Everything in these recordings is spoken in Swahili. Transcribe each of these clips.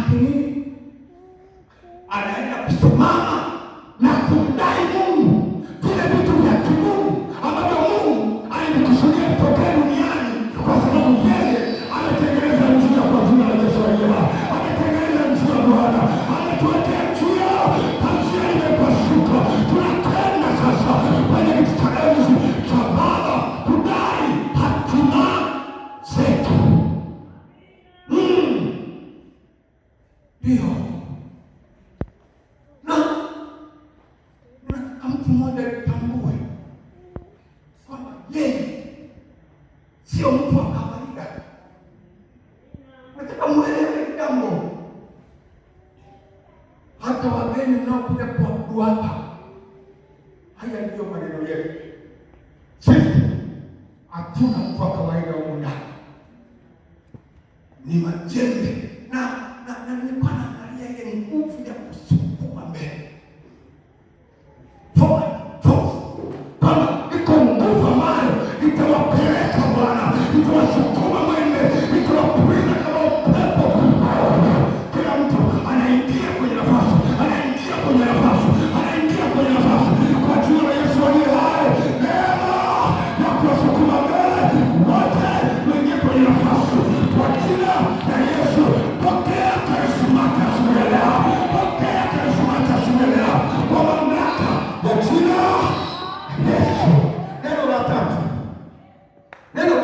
lakini anaenda kusimama na kumdai Mungu vile vitu vya kimungu ambavyo Mungu alikusudia kutokea duniani, kwa sababu yeye ametengeneza njia kwa jina la Yesu aliye hai. Ametengeneza njia Bwana, ametuwekea njia, njia imepasuka. Tunakwenda sasa kwenye kitu cha enzi cha Baba kudai hatima zetu. Ndio mtu mmoja litambue kwamba yeye sio mtu wa kawaida. Nataka muelewe jambo, hata wageni mnaokuja kuabudu hapa, haya ndiyo maneno yetu. Sisi hatuna mtu wa kawaida humu ndani, ni majembe na nilikuwa naangalia ile nguvu ya kusukuma mbele. Kama iko nguvu ambayo itawapeleka Bwana, itawasukuma mwende, itawapuliza kama upepo. Kila mtu anaingia kwenye nafasi, anaingia kwenye nafasi, anaingia kwenye nafasi kwa jina la Yesu aliye hai. Neema ya kuwasukuma mbele wote waingie kwenye nafasi kwa jina la Yesu. Pokea karismata asubuhi ya leo, pokea karismata asubuhi ya leo kwa mamlaka ya jina Yesu. Neno la tatu, neno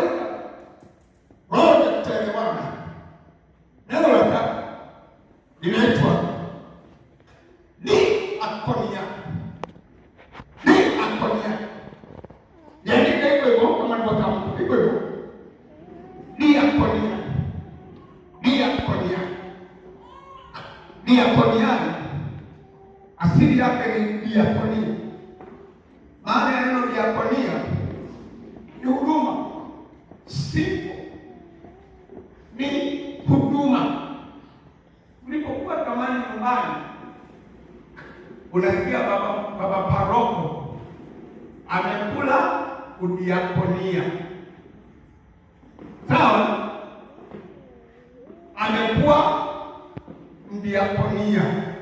moja tutaelewana. Neno la tatu linaitwa diakonia. Diakonia yaani hivyo kama nilivyotamka, hivyo diakonia. Diakonia asili yake ni diakonia. Maana ya neno diakonia ni huduma, sipo ni huduma. Ulipokuwa zamani nyumbani, unasikia baba paroko amekula udiakonia, sawa, amekuwa mdiakonia.